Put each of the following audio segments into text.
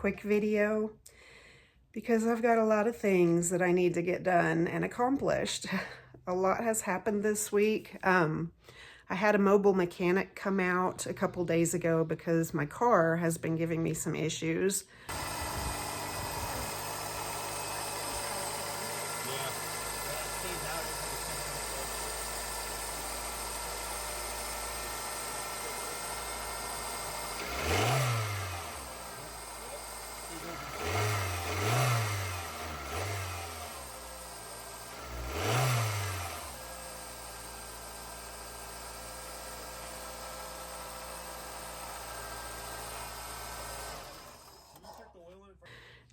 quick video because I've got a lot of things that I need to get done and accomplished. A lot has happened this week. I had a mobile mechanic come out a couple days ago because my car has been giving me some issues.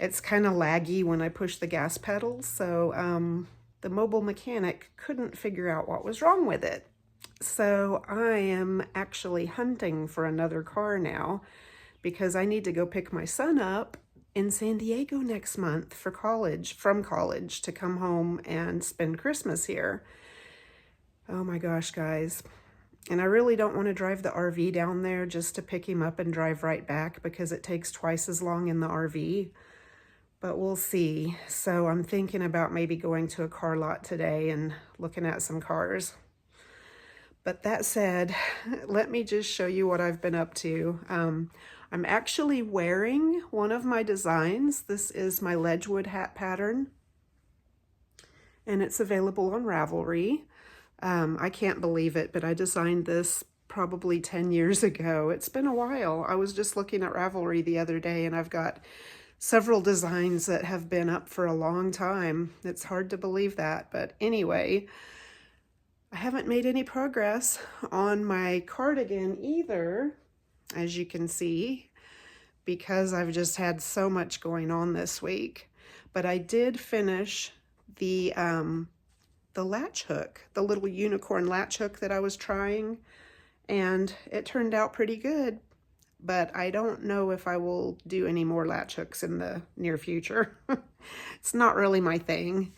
It's kind of laggy when I push the gas pedal, so the mobile mechanic couldn't figure out what was wrong with it. So I am actually hunting for another car now because I need to go pick my son up in San Diego next month for college, from college, to come home and spend Christmas here. Oh my gosh, guys. And I really don't want to drive the RV down there just to pick him up and drive right back because it takes twice as long in the RV. But we'll see. So I'm thinking about maybe going to a car lot today and looking at some cars. But that said, let me just show you what I've been up to. I'm actually wearing one of my designs. This is my Ledgewood Hat pattern, and it's available on Ravelry. I can't believe it, but I designed this probably 10 years ago. It's been a while. I was just looking at Ravelry the other day, and I've got several designs that have been up for a long time. It's hard to believe that, but anyway, I haven't made any progress on my cardigan either, as you can see, because I've just had so much going on this week. But I did finish the latch hook, the little unicorn latch hook that I was trying, and it turned out pretty good. But I don't know if I will do any more latch hooks in the near future. It's not really my thing.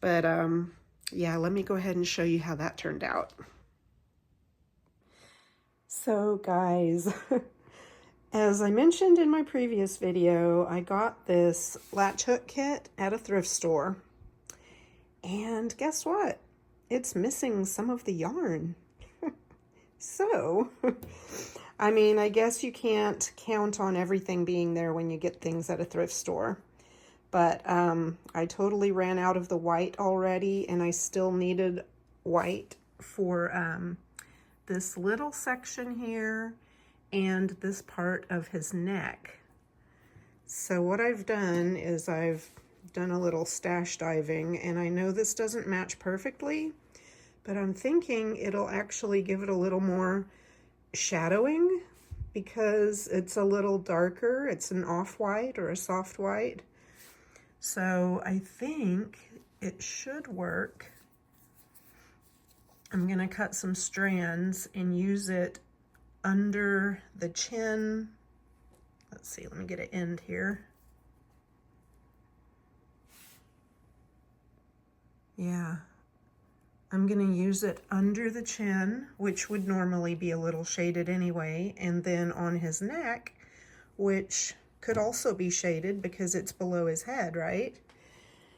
But yeah, let me go ahead and show you how that turned out. So guys, as I mentioned in my previous video, I got this latch hook kit at a thrift store. And guess what? It's missing some of the yarn. So, I mean, I guess you can't count on everything being there when you get things at a thrift store. But I totally ran out of the white already, and I still needed white for this little section here and this part of his neck. So what I've done is I've done a little stash diving, and I know this doesn't match perfectly, but I'm thinking it'll actually give it a little more shadowing because it's a little darker. It's an off-white or a soft white. So I think it should work. I'm going to cut some strands and use it under the chin. Let's see, let me get an end here. Yeah. I'm going to use it under the chin, which would normally be a little shaded anyway, and then on his neck, which could also be shaded because it's below his head, right?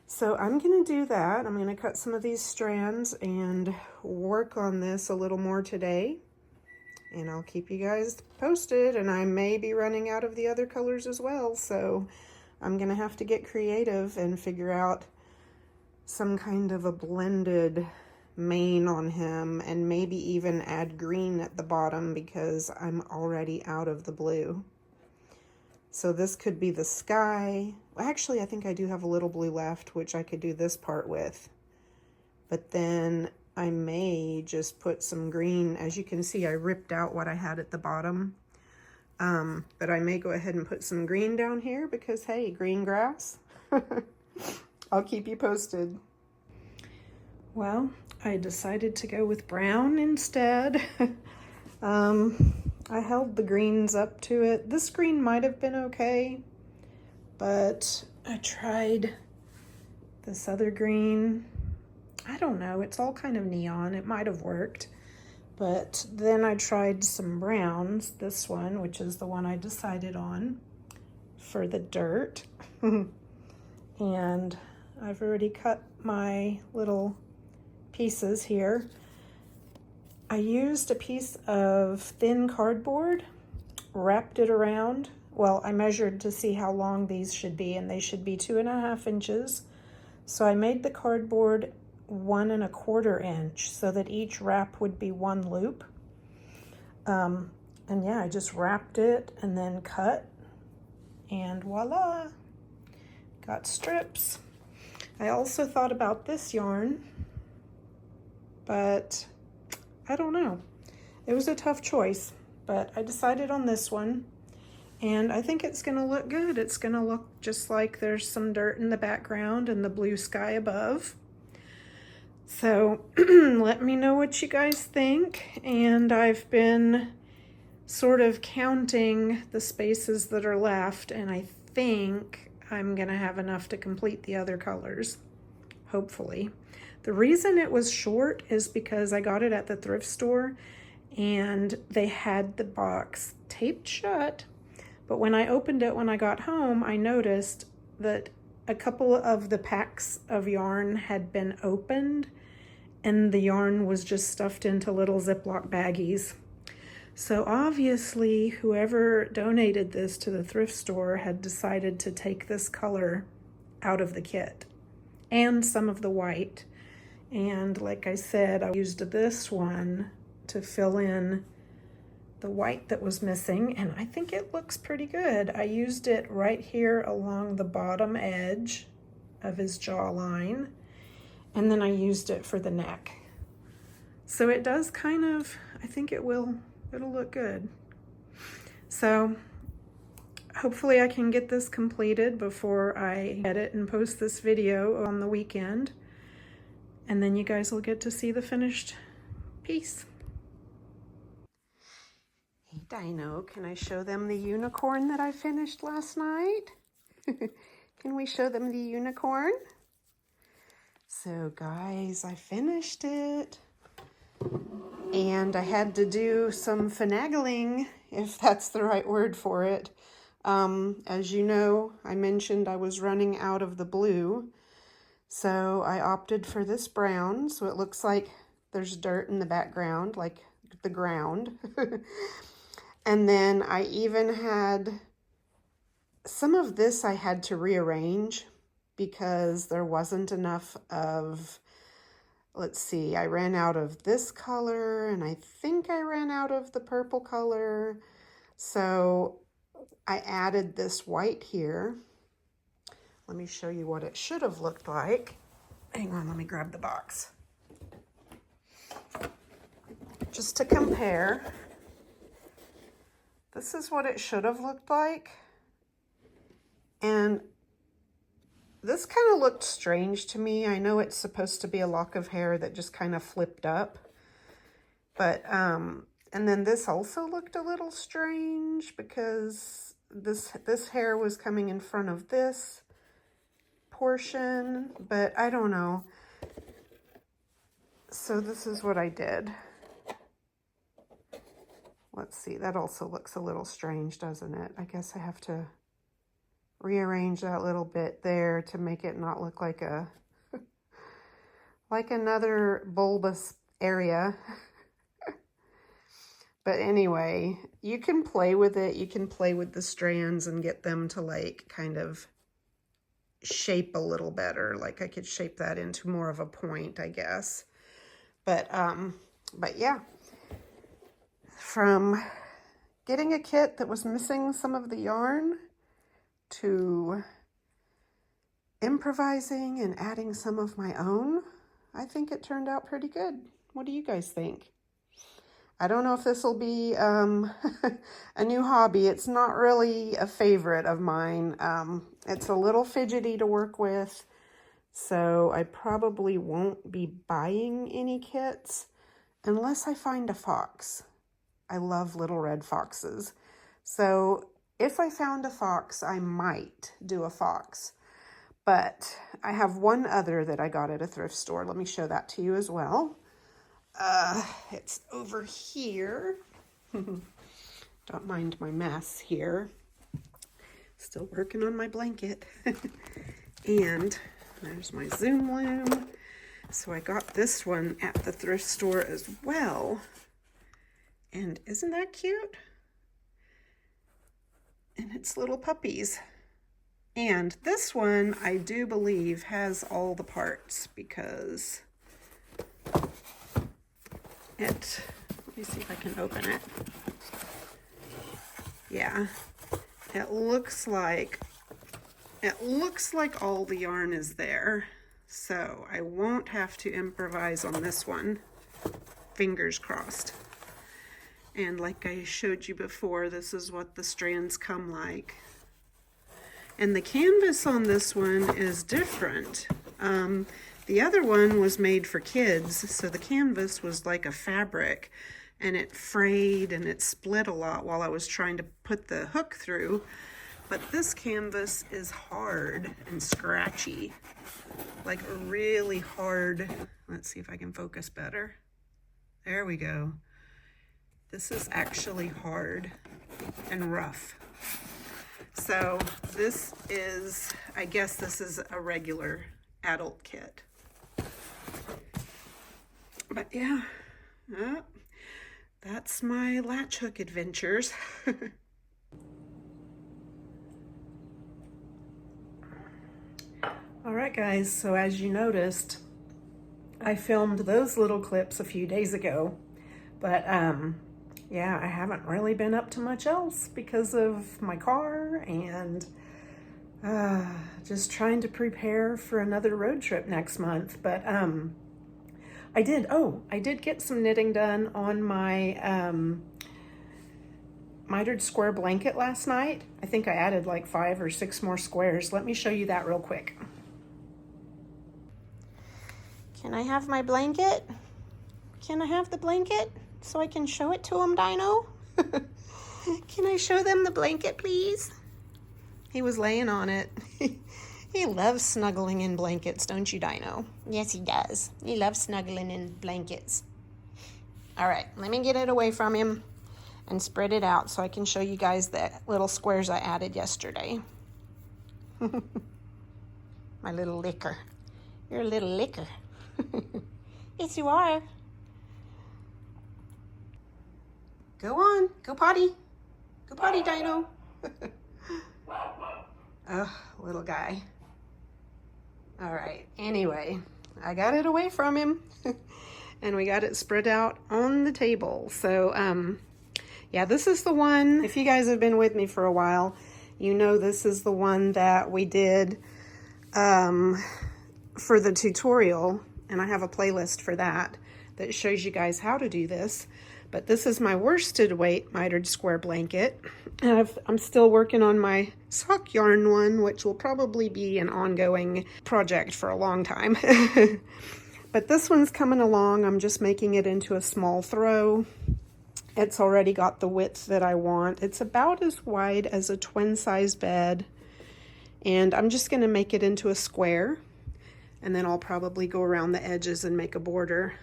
So I'm going to do that. I'm going to cut some of these strands and work on this a little more today, and I'll keep you guys posted, and I may be running out of the other colors as well, so I'm going to have to get creative and figure out some kind of a blended mane on him, and maybe even add green at the bottom because I'm already out of the blue. So this could be the sky. Actually, I think I do have a little blue left, which I could do this part with. But then I may just put some green. As you can see, I ripped out what I had at the bottom. But I may go ahead and put some green down here because, hey, green grass. I'll keep you posted. Well, I decided to go with brown instead. I held the greens up to it. This green might have been okay, but I tried this other green. I don't know, it's all kind of neon. It might have worked. But then I tried some browns, this one, which is the one I decided on, for the dirt. And I've already cut my little pieces here. I used a piece of thin cardboard, wrapped it around. Well, I measured to see how long these should be, and they should be 2.5 inches. So I made the cardboard 1 1/4 inch so that each wrap would be 1 loop. And yeah, I just wrapped it and then cut, and voila, got strips. I also thought about this yarn, but I don't know. It was a tough choice, but I decided on this one, and I think it's gonna look good. It's gonna look just like there's some dirt in the background and the blue sky above. So let me know what you guys think. And I've been sort of counting the spaces that are left, and I think I'm gonna have enough to complete the other colors, hopefully. The reason it was short is because I got it at the thrift store and they had the box taped shut, but when I opened it when I got home, I noticed that a couple of the packs of yarn had been opened and the yarn was just stuffed into little Ziploc baggies. So obviously whoever donated this to the thrift store had decided to take this color out of the kit and some of the white. And like I said, I used this one to fill in the white that was missing, and I think it looks pretty good. I used it right here along the bottom edge of his jawline, and then I used it for the neck. So it does kind of, I think it'll look good. So hopefully I can get this completed before I edit and post this video on the weekend, and then you guys will get to see the finished piece. Hey Dino, can I show them the unicorn that I finished last night? Can we show them the unicorn? So guys, I finished it. And I had to do some finagling, if that's the right word for it. As you know, I mentioned I was running out of the blue. So I opted for this brown, so it looks like there's dirt in the background, like the ground. And then I even had some of this I had to rearrange because there wasn't enough of, let's see, I ran out of this color and I think I ran out of the purple color. So I added this white here. Let me show you what it should have looked like. Hang on, let me grab the box. Just to compare, this is what it should have looked like. And this kind of looked strange to me. I know it's supposed to be a lock of hair that just kind of flipped up. But, and then this also looked a little strange because this hair was coming in front of this portion, but I don't know. So this is what I did. Let's see, that also looks a little strange, doesn't it? I guess I have to rearrange that little bit there to make it not look like a like another bulbous area. But anyway, you can play with it. You can play with the strands and get them to like kind of shape a little better. Like I could shape that into more of a point, I guess. But yeah, from getting a kit that was missing some of the yarn to improvising and adding some of my own, I think it turned out pretty good. What do you guys think? I don't know if this will be a new hobby. It's not really a favorite of mine. It's a little fidgety to work with, so I probably won't be buying any kits unless I find a fox. I love little red foxes. So if I found a fox, I might do a fox. But I have one other that I got at a thrift store. Let me show that to you as well. It's over here. Don't mind my mess here. Still working on my blanket. And there's my Zoom loom. So I got this one at the thrift store as well. And isn't that cute? And it's little puppies. And this one, I do believe, has all the parts because let me see if I can open it. Yeah, it looks like all the yarn is there. So I won't have to improvise on this one. Fingers crossed. And like I showed you before, this is what the strands come like. And the canvas on this one is different. The other one was made for kids, so the canvas was like a fabric, and it frayed and it split a lot while I was trying to put the hook through. But this canvas is hard and scratchy, like really hard. Let's see if I can focus better. There we go. This is actually hard and rough. So this is, I guess this is a regular adult kit. But yeah, that's my latch hook adventures. All right, guys, so as you noticed, I filmed those little clips a few days ago, but yeah, I haven't really been up to much else because of my car and just trying to prepare for another road trip next month. But I did get some knitting done on my Mitered Square Blanket last night. I think I added like 5 or 6 more squares. Let me show you that real quick. Can I have my blanket? Can I have the blanket so I can show it to them, Dino? Can I show them the blanket, please? He was laying on it. He loves snuggling in blankets, don't you, Dino? Yes, he does. He loves snuggling in blankets. All right, let me get it away from him and spread it out so I can show you guys the little squares I added yesterday. My little licker. You're a little licker. Yes, you are. Go on, go potty. Go potty, Dino. Oh, little guy. All right, anyway, I got it away from him and we got it spread out on the table. So, yeah, this is the one, if you guys have been with me for a while, you know this is the one that we did for the tutorial, and I have a playlist for that that shows you guys how to do this. But this is my worsted weight mitered square blanket. And I'm still working on my sock yarn one, which will probably be an ongoing project for a long time. But this one's coming along. I'm just making it into a small throw. It's already got the width that I want. It's about as wide as a twin size bed. And I'm just gonna make it into a square. And then I'll probably go around the edges and make a border.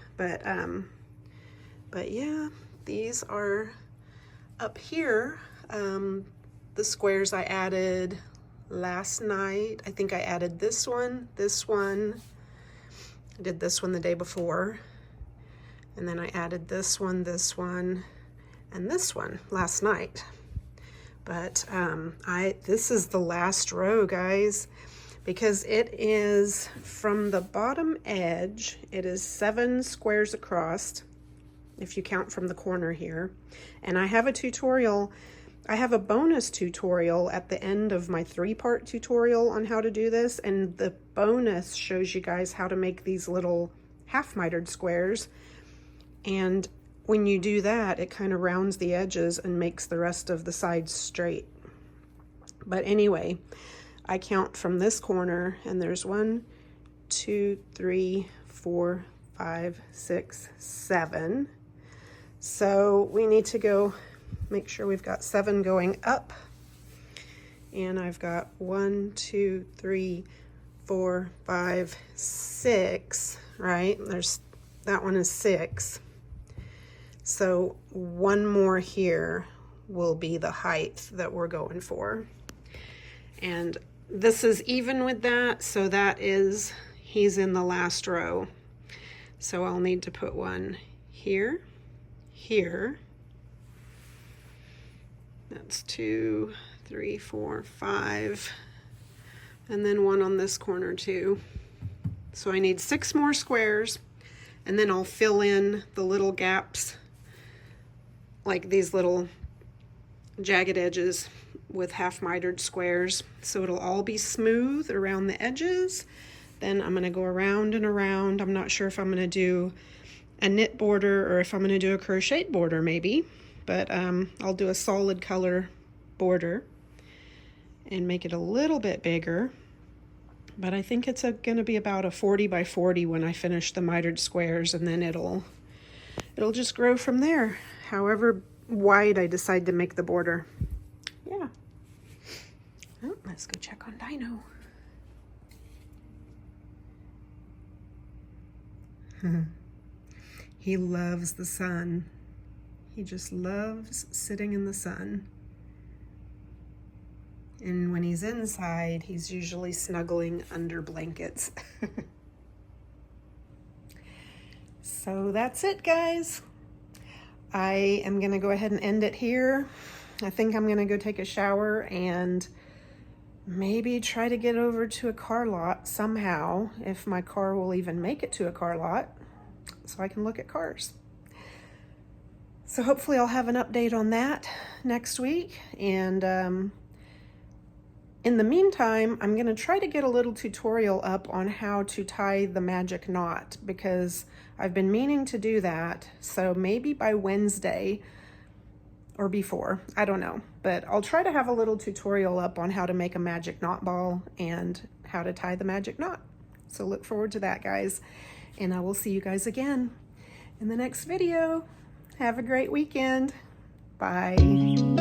But yeah, these are up here. The squares I added last night. I think I added this one. I did this one the day before. And then I added this one, and this one last night. But this is the last row, guys, because it is from the bottom edge, it is 7 squares across, if you count from the corner here. And I have a tutorial, I have a bonus tutorial at the end of my 3-part tutorial on how to do this, and the bonus shows you guys how to make these little half mitered squares. And when you do that, it kind of rounds the edges and makes the rest of the sides straight. But anyway, I count from this corner, and there's 1, 2, 3, 4, 5, 6, 7. So we need to go make sure we've got 7 going up. And I've got 1, 2, 3, 4, 5, 6, right? That one is 6. So 1 more here will be the height that we're going for. And this is even with that, so that is, he's in the last row. So I'll need to put one here, here. That's 2, 3, 4, 5. And then one on this corner too. So I need 6 more squares, and then I'll fill in the little gaps, like these little jagged edges, with half mitered squares, so it'll all be smooth around the edges. Then I'm going to go around and around. I'm not sure if I'm going to do a knit border or if I'm going to do a crochet border maybe, but I'll do a solid color border and make it a little bit bigger. But I think it's going to be about a 40 by 40 when I finish the mitered squares, and then it'll just grow from there, however wide I decide to make the border. Yeah. Oh, let's go check on Dino. He loves the sun. He just loves sitting in the sun. And when he's inside, he's usually snuggling under blankets. So that's it, guys. I am going to go ahead and end it here. I think I'm going to go take a shower and maybe try to get over to a car lot somehow, if my car will even make it to a car lot, so I can look at cars. So hopefully I'll have an update on that next week. And in the meantime, I'm going to try to get a little tutorial up on how to tie the magic knot, because I've been meaning to do that. So maybe by Wednesday or before, I don't know, but I'll try to have a little tutorial up on how to make a magic knot ball and how to tie the magic knot. So look forward to that, guys, and I will see you guys again in the next video. Have a great weekend. Bye.